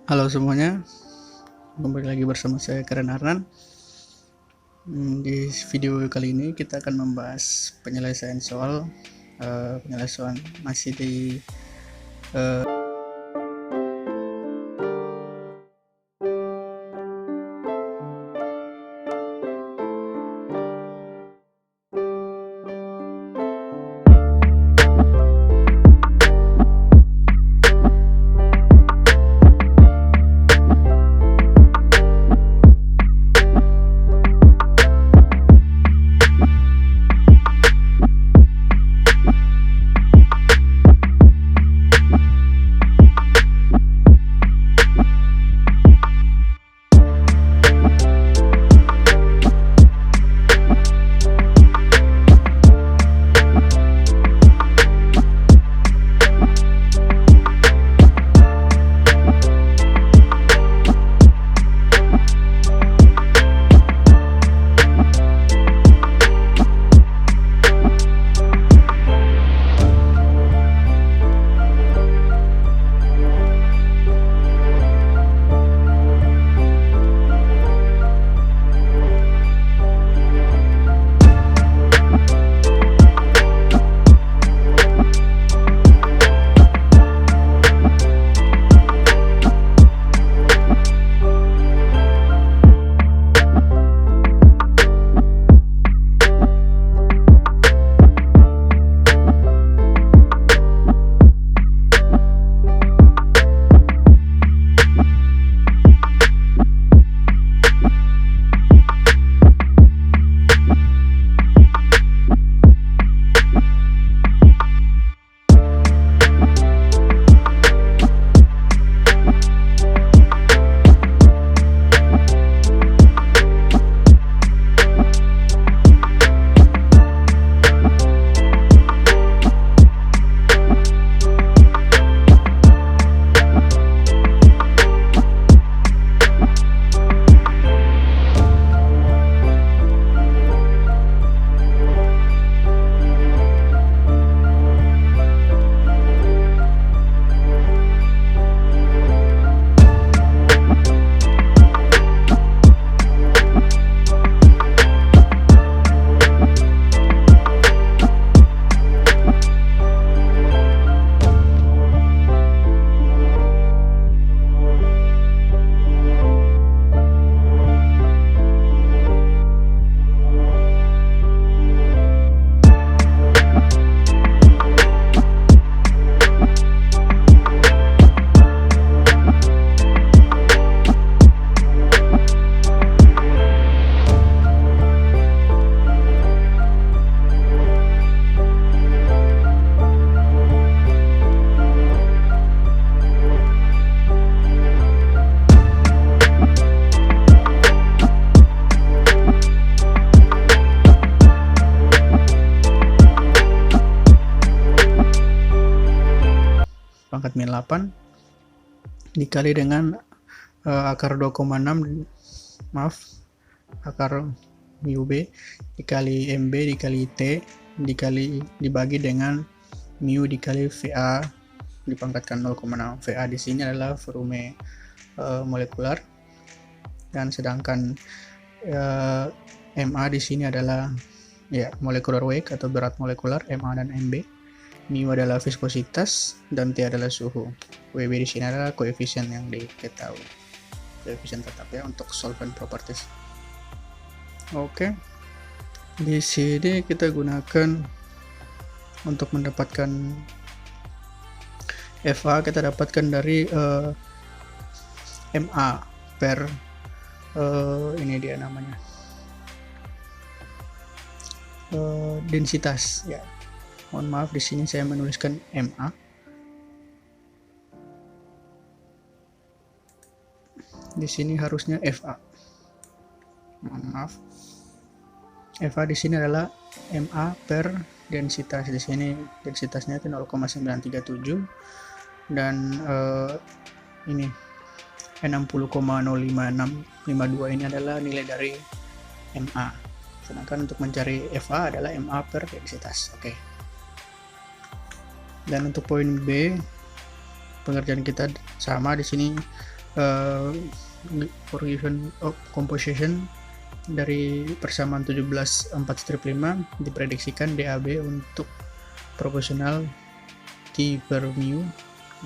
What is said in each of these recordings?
Halo semuanya, kembali lagi bersama saya Karen Arnan. Di video kali ini kita akan membahas penyelesaian soal penyelesaian masih di pangkat min 8 dikali dengan akar 2,6 akar mu b dikali mb dikali t dibagi dengan mu dikali Va dipangkatkan 0,6. Va di sini adalah volume molekular, dan sedangkan Ma di sini adalah molecular weight atau berat molekular. Ma dan Mb. Mu adalah viskositas dan T adalah suhu. Wb di sini adalah koefisien yang diketahui, koefisien tetap ya untuk solvent properties. Oke, di sini kita gunakan untuk mendapatkan Fa, kita dapatkan dari Ma per ini dia namanya densitas ya. Mohon maaf, di sini saya menuliskan Ma. Di sini harusnya Fa. Mohon maaf. Fa di sini adalah Ma per densitas. Di sini densitasnya itu 0,937 dan ini 60,05652 ini adalah nilai dari Ma. Sedangkan untuk mencari Fa adalah Ma per densitas. Oke. Dan untuk poin B, pengerjaan kita sama di sini Correlation of composition dari persamaan 17,4/5 diprediksikan DAB untuk proporsional T per mu,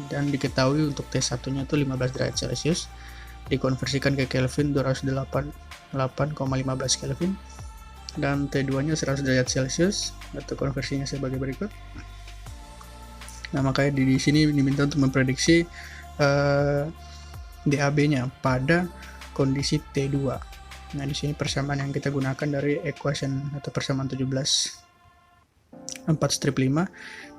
dan diketahui untuk T1 nya itu 15 derajat Celcius, dikonversikan ke Kelvin 288,15 Kelvin, dan T2 nya 100 derajat Celcius, atau konversinya sebagai berikut. Nah, makanya di sini diminta untuk memprediksi DAB nya pada kondisi T2. Nah, di sini persamaan yang kita gunakan dari equation atau persamaan 17,4/5.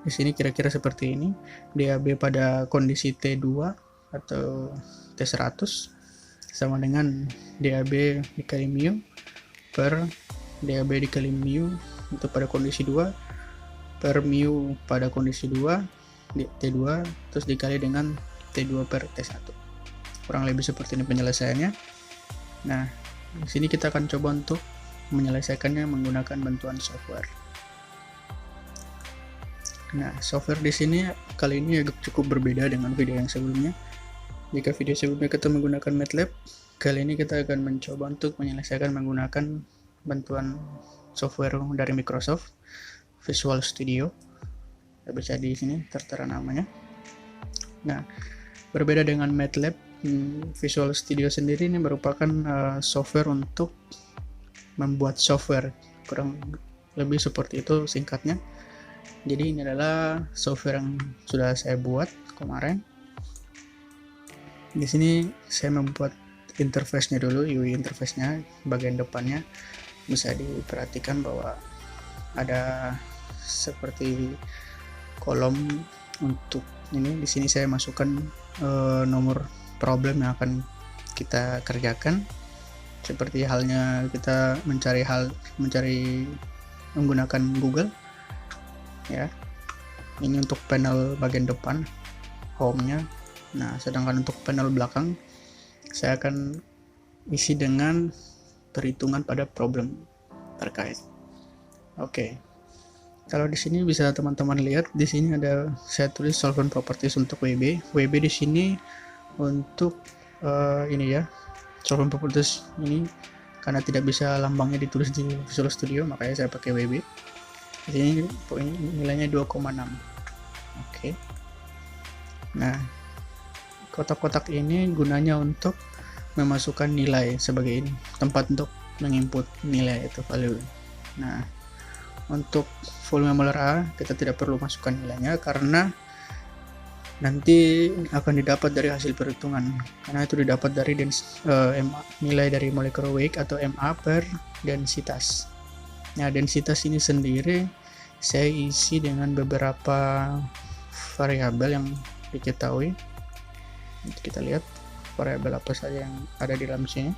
Di sini kira-kira seperti ini. DAB pada kondisi T2 atau T100 sama dengan DAB dikali mu per DAB dikali mu untuk pada kondisi 2 per mu pada kondisi 2 T2 terus dikali dengan T2 per T1. Kurang lebih seperti ini penyelesaiannya. Nah, di sini kita akan coba untuk menyelesaikannya menggunakan bantuan software. Nah, software di sini kali ini agak cukup berbeda dengan video yang sebelumnya. Jika video sebelumnya kita menggunakan MATLAB, kali ini kita akan mencoba untuk menyelesaikan menggunakan bantuan software dari Microsoft, Visual Studio. Bisa di sini tertera namanya. Nah, berbeda dengan MATLAB, Visual Studio sendiri ini merupakan software untuk membuat software, kurang lebih seperti itu singkatnya. Jadi ini adalah software yang sudah saya buat kemarin. Di sini saya membuat interface-nya dulu, UI interface-nya, bagian depannya bisa diperhatikan bahwa ada seperti kolom untuk ini. Di sini saya masukkan nomor problem yang akan kita kerjakan, seperti halnya kita mencari menggunakan Google ya. Ini untuk panel bagian depan, home-nya. Nah, sedangkan untuk panel belakang saya akan isi dengan perhitungan pada problem terkait. Oke. Kalau di sini bisa teman-teman lihat, di sini ada saya tulis solvent properties untuk WB. WB di sini untuk ini ya, solvent properties ini karena tidak bisa lambangnya ditulis di Visual Studio, makanya saya pakai WB. Di sini nilainya 2,6. Oke. Nah, kotak-kotak ini gunanya untuk memasukkan nilai sebagai ini, tempat untuk menginput nilai itu value. Nah, untuk volume molar A kita tidak perlu masukkan nilainya karena nanti akan didapat dari hasil perhitungan, karena itu didapat dari nilai dari molecular weight atau MA per densitas. Nah, densitas ini sendiri saya isi dengan beberapa variabel yang diketahui. Kita lihat variabel apa saja yang ada di dalam sini.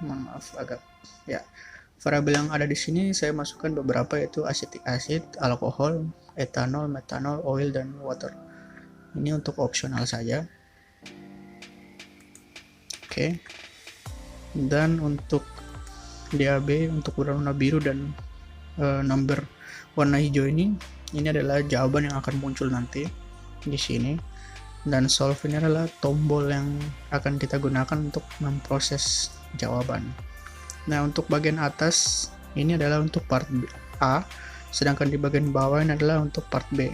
Maaf agak ya. Variabel yang ada di sini saya masukkan beberapa, yaitu acetic acid, alkohol, etanol, metanol, oil, dan water. Ini untuk opsional saja. Oke. Dan untuk DAB untuk warna biru dan number warna hijau ini adalah jawaban yang akan muncul nanti di sini. Dan solve ini adalah tombol yang akan kita gunakan untuk memproses jawaban. Nah, untuk bagian atas ini adalah untuk part A, sedangkan di bagian bawah ini adalah untuk part B.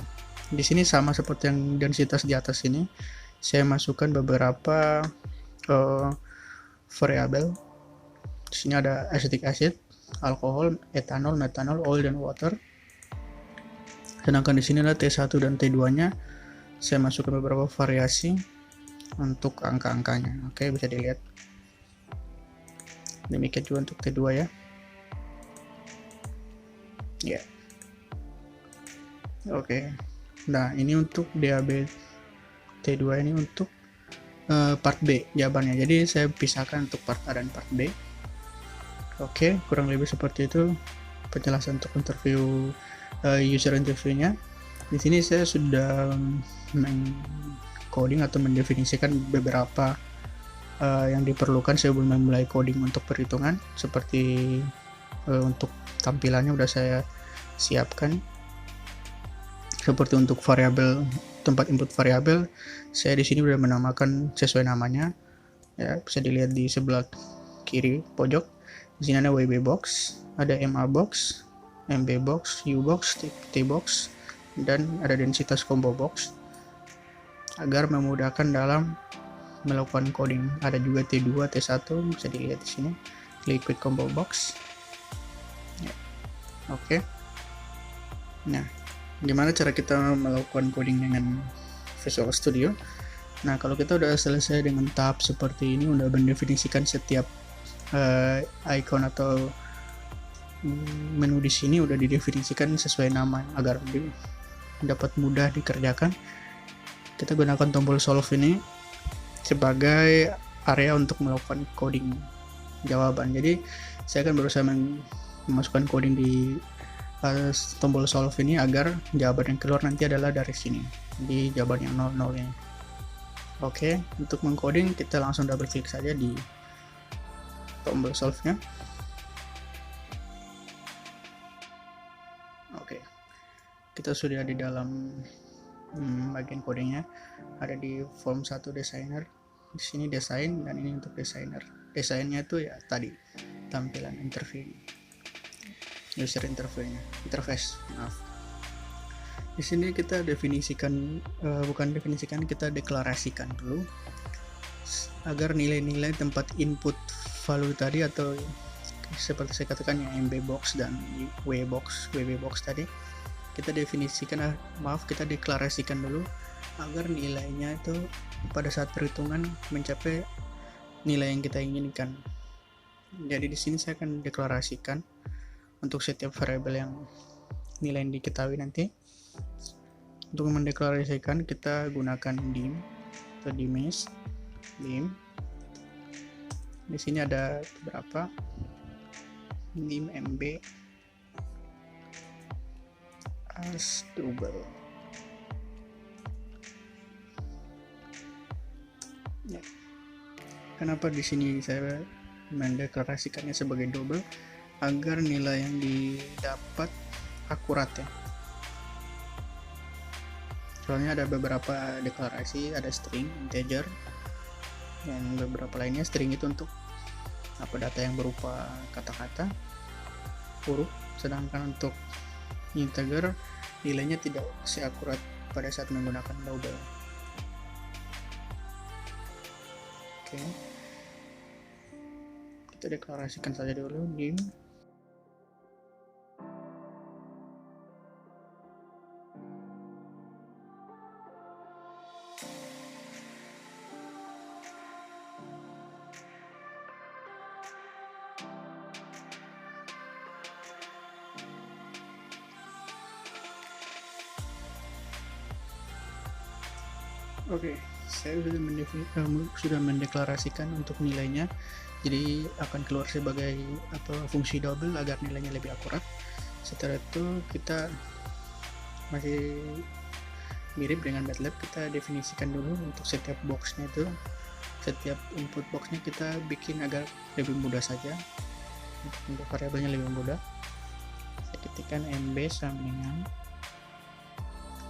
Di sini sama seperti yang densitas di atas ini, saya masukkan beberapa variabel. Di sini ada acetic acid, alkohol, etanol, metanol, oil, dan water. Sedangkan di sini adalah T1 dan T2-nya. Saya masukkan beberapa variasi untuk angka-angkanya. Oke, bisa dilihat. Demikian juga untuk T2 ya. Ya. Oke. Nah, ini untuk DAB T2 ini untuk part B jawabannya. Jadi saya pisahkan untuk part A dan part B. Oke, kurang lebih seperti itu penjelasan untuk interview user interviewnya. Di sini saya sudah coding atau mendefinisikan beberapa yang diperlukan sebelum memulai coding untuk perhitungan, seperti untuk tampilannya udah saya siapkan. Seperti untuk variabel, tempat input variabel, saya di sini sudah menamakan sesuai namanya. Ya, bisa dilihat di sebelah kiri pojok. Di sini ada WB box, ada MA box, MB box, U box, T box, dan ada densitas combo box agar memudahkan dalam melakukan coding. Ada juga T2, T1, bisa dilihat di sini, liquid combo box. Ya. Oke. Nah, gimana cara kita melakukan coding dengan Visual Studio? Nah, kalau kita udah selesai dengan tahap seperti ini, udah mendefinisikan setiap icon atau menu di sini udah didefinisikan sesuai nama agar dapat mudah dikerjakan. Kita gunakan tombol solve ini sebagai area untuk melakukan coding jawaban. Jadi saya akan berusaha memasukkan coding di tombol solve ini agar jawaban yang keluar nanti adalah dari sini, di jawaban yang 00 ini. Oke, untuk mengcoding kita langsung double klik saja di tombol solve nya. Oke, kita sudah di dalam bagian codingnya, ada di form 1 designer, di sini desain, dan ini untuk designer. Desainnya itu ya tadi tampilan interview, user interface, maaf. Di sini kita definisikan, kita deklarasikan dulu agar nilai-nilai tempat input value tadi, atau seperti saya katakan yang MB box dan WB box tadi, kita definisikan, kita deklarasikan dulu agar nilainya itu pada saat perhitungan mencapai nilai yang kita inginkan. Jadi di sini saya akan deklarasikan untuk setiap variabel yang nilai yang diketahui nanti. Untuk mendeklarasikan kita gunakan dim atau dims. Di sini ada beberapa dim MB as double. Ya. Kenapa di sini saya mendeklarasikannya sebagai double? Agar nilai yang didapat akurat ya. Soalnya ada beberapa deklarasi, ada string, integer, dan beberapa lainnya. String itu untuk data yang berupa kata-kata, huruf, sedangkan untuk integer nilainya tidak seakurat pada saat menggunakan double. Oke, kita deklarasikan saja dulu dim. Oke, saya sudah mendeklarasikan untuk nilainya, jadi akan keluar sebagai fungsi double agar nilainya lebih akurat. Setelah itu kita masih mirip dengan MATLAB, kita definisikan dulu untuk setiap boxnya itu, setiap input boxnya kita bikin agar lebih mudah saja, untuk variabelnya lebih mudah. Saya ketikkan MB sama dengan,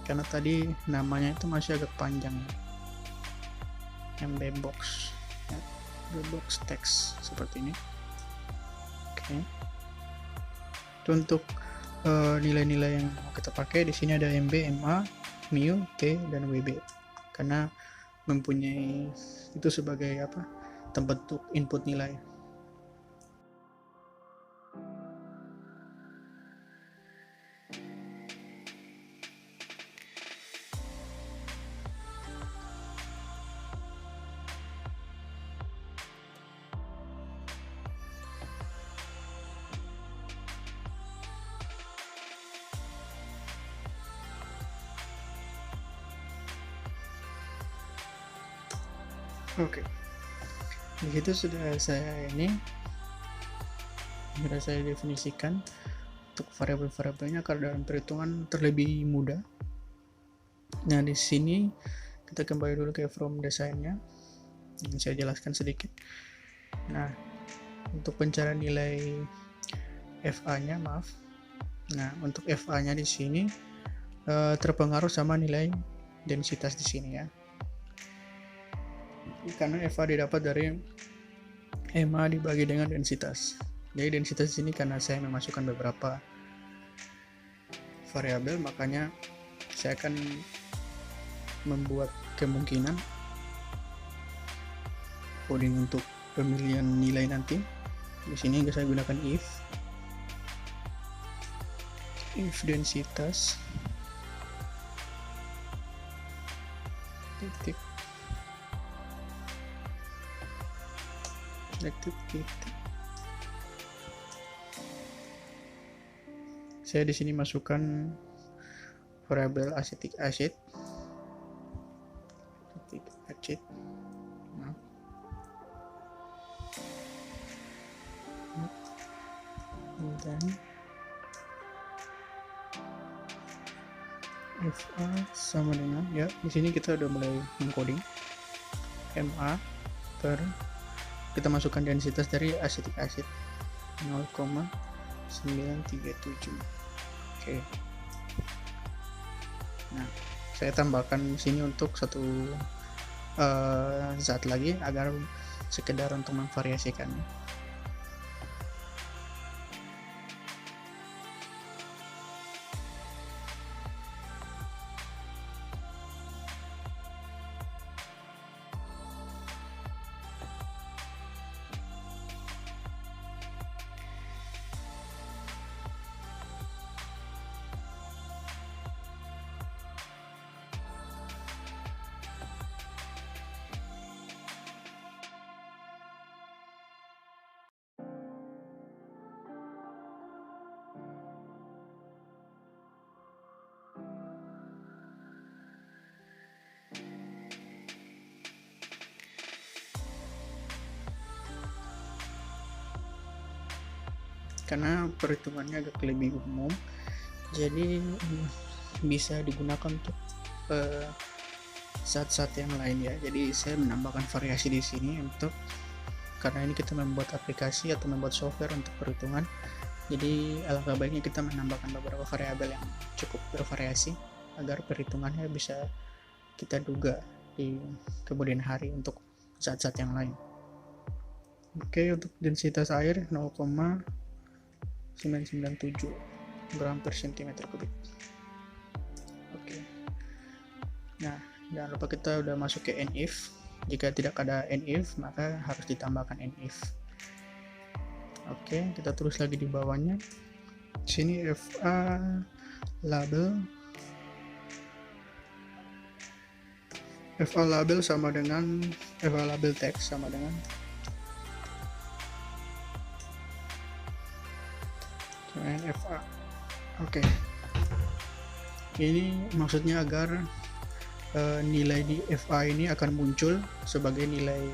karena tadi namanya itu masih agak panjang ya, MB box ya, box text seperti ini. Oke, itu untuk nilai-nilai yang mau kita pakai. Di sini ada MB, MA, mu, T, dan WB, karena mempunyai itu sebagai tempat untuk input nilai. Oke, di situ sudah saya definisikan untuk variabel-variabelnya agar dalam perhitungan terlebih mudah. Nah, di sini kita kembali dulu ke from desainnya, saya jelaskan sedikit. Nah, untuk pencarian nilai FA nya, Nah, untuk FA-nya di sini terpengaruh sama nilai densitas di sini ya. Karena FA didapat dari MA dibagi dengan densitas. Jadi densitas di sini karena saya memasukkan beberapa variabel, makanya saya akan membuat kemungkinan coding untuk pemilihan nilai nanti. Di sini saya gunakan if densitas titik titik. Saya di sini masukkan variabel acetic acid nah. Dan FA sama dengan, ya di sini kita udah mulai mengcoding MA per, kita masukkan densitas dari acetic acid 0,937. Oke. Nah, saya tambahkan sini untuk satu zat lagi agar sekedar untuk memvariasikannya. Karena perhitungannya agak lebih umum, jadi bisa digunakan untuk zat-zat yang lain ya. Jadi saya menambahkan variasi di sini untuk, karena ini kita membuat aplikasi atau membuat software untuk perhitungan, jadi alangkah baiknya kita menambahkan beberapa variabel yang cukup bervariasi agar perhitungannya bisa kita duga di kemudian hari untuk zat-zat yang lain. Oke, untuk densitas air 0,997 gram per cm3. Oke. Nah, jangan lupa kita udah masuk ke NIF. Jika tidak ada NIF, maka harus ditambahkan NIF. Oke, kita terus lagi di bawahnya. Sini FA label. FA label sama dengan FA label text sama dengan FA. Oke. Ini maksudnya agar nilai di FA ini akan muncul sebagai nilai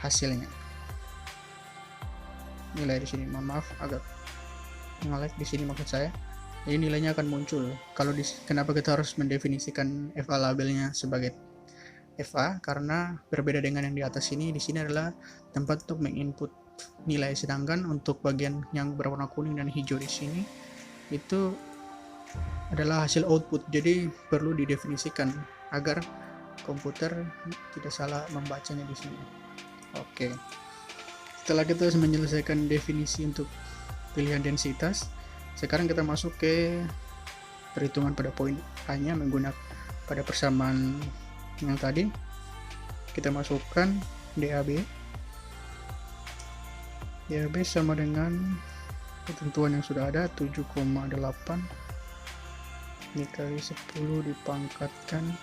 hasilnya. Nilai di sini, mohon maaf agak nge-lag di sini maksud saya. Jadi nilainya akan muncul. Kalau kenapa kita harus mendefinisikan FA labelnya sebagai FA? Karena berbeda dengan yang di atas ini, di sini adalah tempat untuk menginput nilai, sedangkan untuk bagian yang berwarna kuning dan hijau di sini itu adalah hasil output. Jadi perlu didefinisikan agar komputer tidak salah membacanya di sini. Oke. Setelah kita menyelesaikan definisi untuk pilihan densitas, sekarang kita masuk ke perhitungan pada poin A-nya menggunakan pada persamaan yang tadi. Kita masukkan DAB sama dengan ketentuan yang sudah ada 7,8 dikali 10 dipangkatkan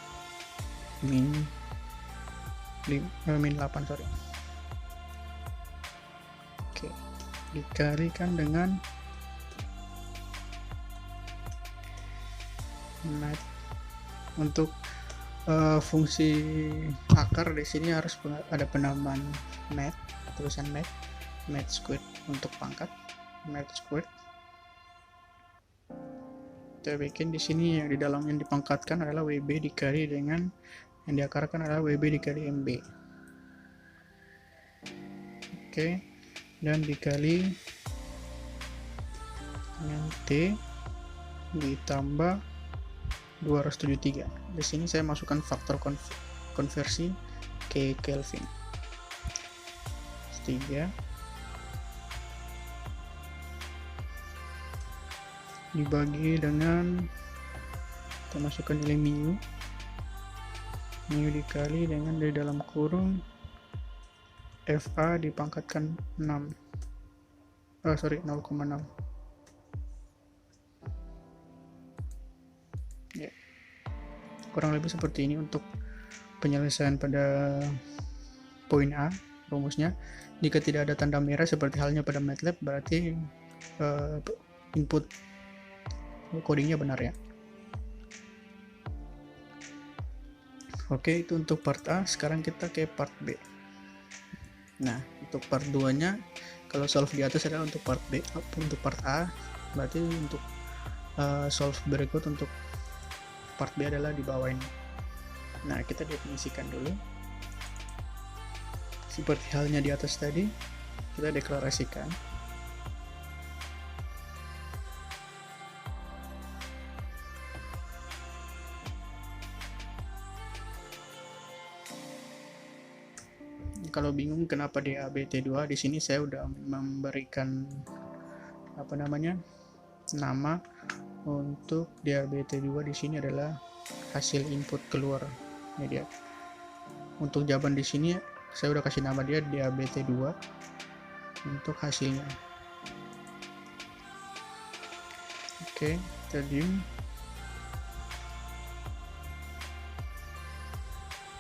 min 8 sorry. Oke, dikalikan dengan mat. Untuk fungsi akar di sini harus ada penambahan mat, tulisan mat squared untuk pangkat mat squared. Kita bikin di sini yang di dalam yang dipangkatkan adalah WB dikali dengan yang diakarkan adalah WB dikali MB. Oke, dan dikali dengan T ditambah 273. Di sini saya masukkan faktor konversi ke Kelvin. 3 dibagi dengan, kita masukkan nilai mu dikali dengan dari dalam kurung FA dipangkatkan 6, 0,6 ya. Kurang lebih seperti ini untuk penyelesaian pada poin A. Rumusnya, jika tidak ada tanda merah seperti halnya pada MATLAB, berarti input codingnya benar ya. Oke, itu untuk part A. Sekarang kita ke part B. Nah, untuk part 2 nya, kalau solve di atas adalah untuk part B. Untuk part A, berarti untuk solve berikut untuk part B adalah di bawah ini. Nah, kita definisikan dulu. Seperti halnya di atas tadi, kita deklarasikan. Kalau bingung kenapa DABT2, di sini saya udah memberikan nama untuk DABT2. Di sini adalah hasil input keluar media. Untuk jawaban di sini saya udah kasih nama dia DABT2 untuk hasilnya. Oke, kita diem.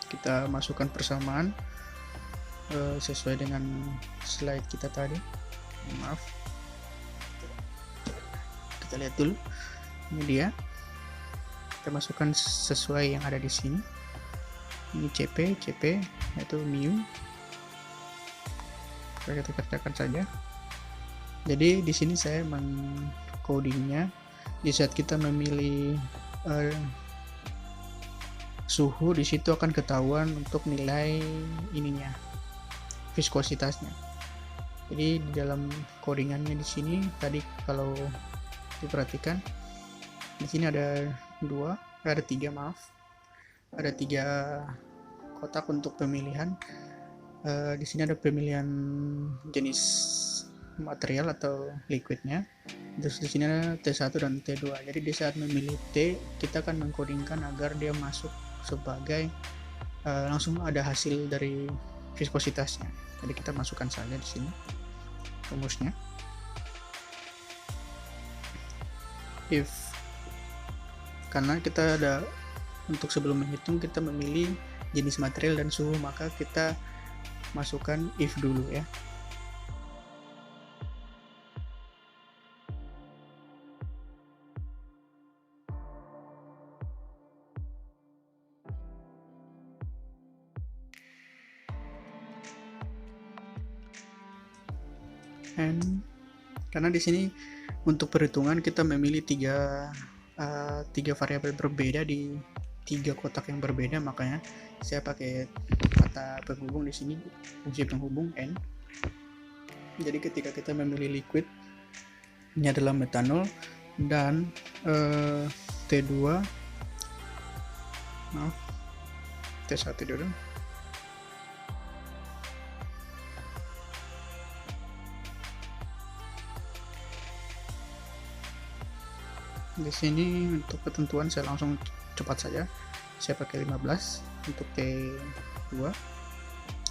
Kita masukkan persamaan sesuai dengan slide kita tadi. Maaf, kita lihat dulu. Ini dia, kita masukkan sesuai yang ada di sini. Ini CP yaitu mu. Kita kerjakan saja. Jadi di sini saya mengcodingnya di saat kita memilih suhu, di situ akan ketahuan untuk nilai ininya, viskositasnya. Jadi di dalam codingannya di sini tadi kalau diperhatikan, di sini ada tiga kotak untuk pemilihan. Di sini ada pemilihan jenis material atau liquidnya. Terus di sini ada T1 dan T2. Jadi di saat memilih T, kita akan mengkodingkan agar dia masuk sebagai langsung ada hasil dari viskositasnya. Jadi kita masukkan saja di sini rumusnya. If, karena kita ada untuk sebelum menghitung kita memilih jenis material dan suhu, maka kita masukkan if dulu ya. And karena di sini untuk perhitungan kita memilih tiga variabel berbeda di tiga kotak yang berbeda, makanya saya pakai kata penghubung di sini, fungsi penghubung n. Jadi ketika kita memilih liquid, ini adalah metanol dan T2, T1 dulu. Di sini untuk ketentuan saya langsung cepat saja, saya pakai 15 untuk T2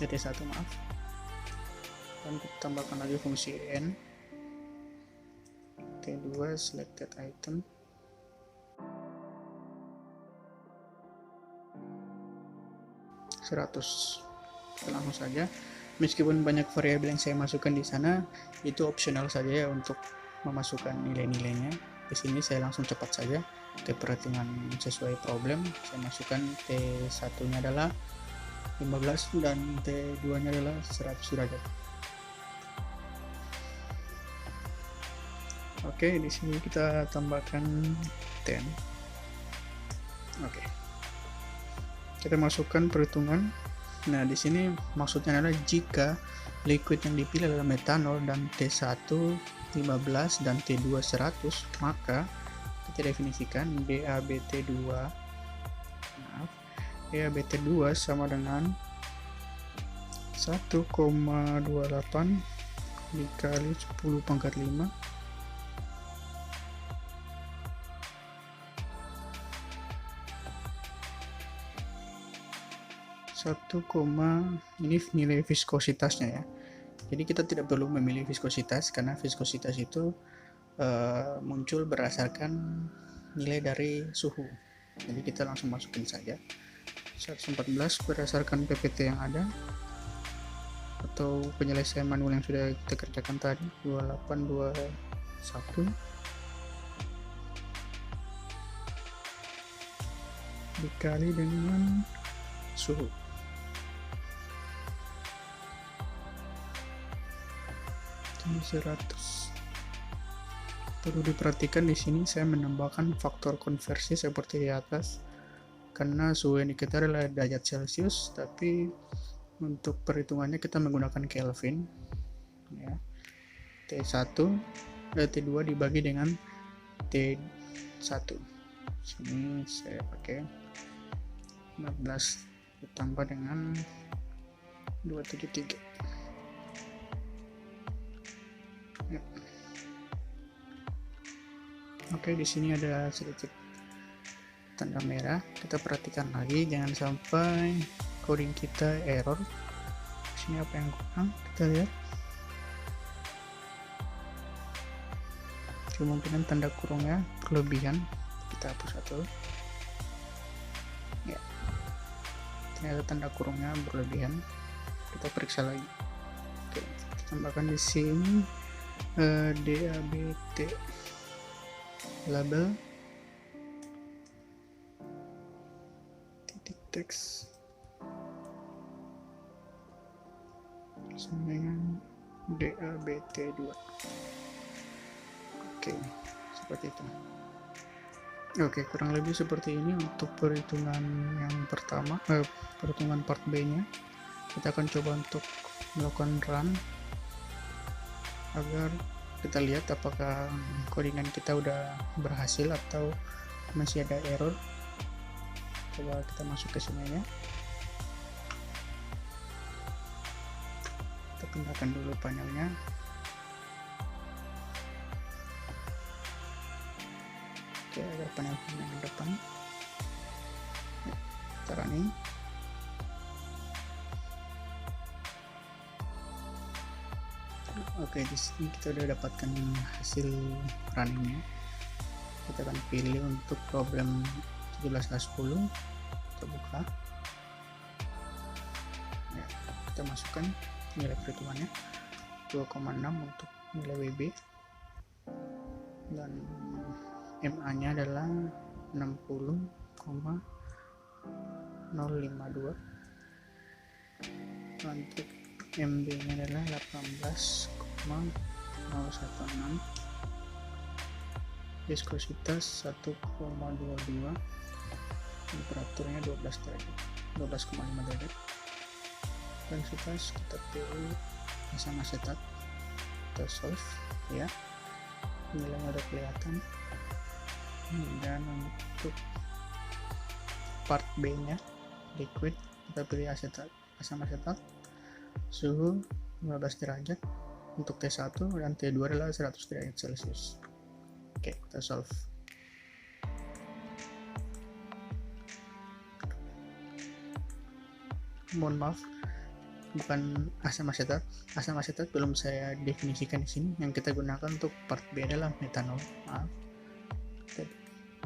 ya, T1 maaf, dan kita tambahkan lagi fungsi n, T2 selected item, kita langsung saja. Meskipun banyak variabel yang saya masukkan di sana, itu opsional saja ya untuk memasukkan nilai-nilainya. Di sini saya langsung cepat saja ke perhitungan sesuai problem. Saya masukkan T1 nya adalah 15 dan T2 nya adalah 100 derajat. Oke, di sini kita tambahkan 10. Oke, kita masukkan perhitungan. Nah, di sini maksudnya adalah jika liquid yang dipilih adalah metanol dan T1 15 dan T2 100, maka kita definisikan DABT2 sama dengan 1,28 dikali 10 pangkat 5 ini nilai viskositasnya ya. Jadi kita tidak perlu memilih viskositas karena viskositas itu muncul berdasarkan nilai dari suhu. Jadi kita langsung masukin saja 114 berdasarkan PPT yang ada atau penyelesaian manual yang sudah kita kerjakan tadi, 2821 dikali dengan suhu. Ini 100. Perlu diperhatikan di sini saya menambahkan faktor konversi seperti di atas karena suhu yang kita adalah derajat Celcius, tapi untuk perhitungannya kita menggunakan Kelvin ya. T2 dibagi dengan T1. Sini saya pakai 15 ditambah dengan 273 ya. Oke, di sini ada sedikit tanda merah, kita perhatikan lagi jangan sampai coding kita error. Di sini apa yang kurang kita lihat, kemungkinan tanda kurungnya berlebihan, kita hapus satu ya, ternyata tanda kurungnya berlebihan, kita periksa lagi. Oke, kita tambahkan di sini DABT label titik teks sama dengan DABT2. Oke, seperti itu. Oke, kurang lebih seperti ini untuk perhitungan yang pertama, perhitungan part B nya. Kita akan coba untuk melakukan run agar kita lihat apakah codingan kita udah berhasil atau masih ada error. Coba kita masuk ke sini ya, kita pindahkan dulu panelnya. Oke, agar panel yang depan ya, kita running. Oke, di sini kita udah dapatkan hasil runningnya. Kita akan pilih untuk problem 17/10, kita buka ya, kita masukkan nilai perhitungannya 2,6 untuk nilai WB dan MA nya adalah 60,052, untuk MB nya adalah 18,016, viskositas 1,22, temperaturnya 12,5 derajat. Densitas kita pilih asam asetat, kita solve ya, nilainya udah kelihatan. Dan untuk part B nya liquid, kita pilih asam asetat, suhu 15 derajat, untuk T1 dan T2 adalah 100 derajat Celcius. Oke, kita solve. Mohon maaf, bukan asam asetat. Asam asetat belum saya definisikan di sini. Yang kita gunakan untuk part B adalah metanol. Maaf.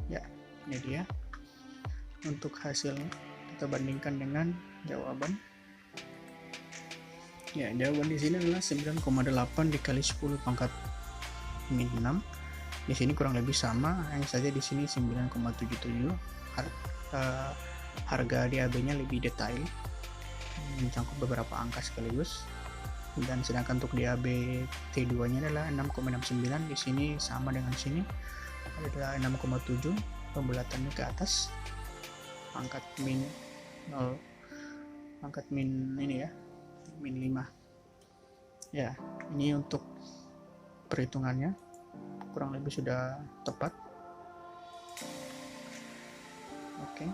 Ya, ini dia. Untuk hasilnya kita bandingkan dengan jawaban. Ya, jawaban di sini adalah 9,8 dikali 10 pangkat min 6. Di sini kurang lebih sama, hanya saja di sini 9,77. Harga DAB-nya lebih detail, mencakup beberapa angka sekaligus. Dan sedangkan untuk DAB T2-nya adalah 6,69. Di sini sama dengan sini, adalah 6,7. Pembulatannya ke atas, pangkat min 0, pangkat min ini ya, min 5 ya. Ini untuk perhitungannya kurang lebih sudah tepat. Oke.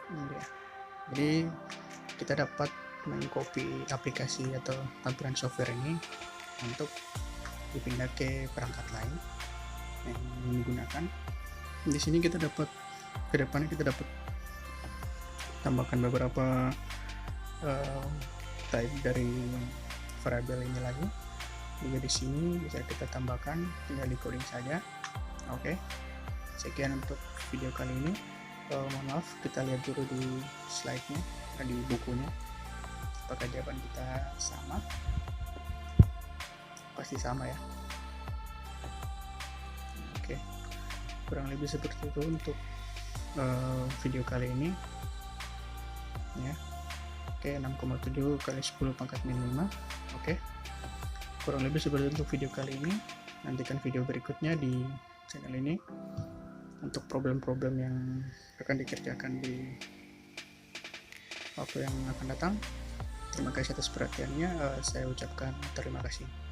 Ini dia. Jadi kita dapat mengcopy aplikasi atau tampilan software ini untuk dipindah ke perangkat lain yang menggunakan. Di sini kita dapat, ke depannya kita dapat tambahkan beberapa type dari variabel ini lagi. Juga di sini bisa kita tambahkan, tinggal di coding saja. Oke. Sekian untuk video kali ini. Mohon maaf, kita lihat dulu di slide-nya, di bukunya. Apakah jawaban kita sama? Pasti sama ya. Oke. Kurang lebih seperti itu untuk video kali ini. Ya. Oke, 6,7 kali 10 pangkat min 5. Oke. Kurang lebih seperti itu untuk video kali ini. Nantikan video berikutnya di channel ini untuk problem-problem yang akan dikerjakan di waktu yang akan datang. Terima kasih atas perhatiannya. Saya ucapkan terima kasih.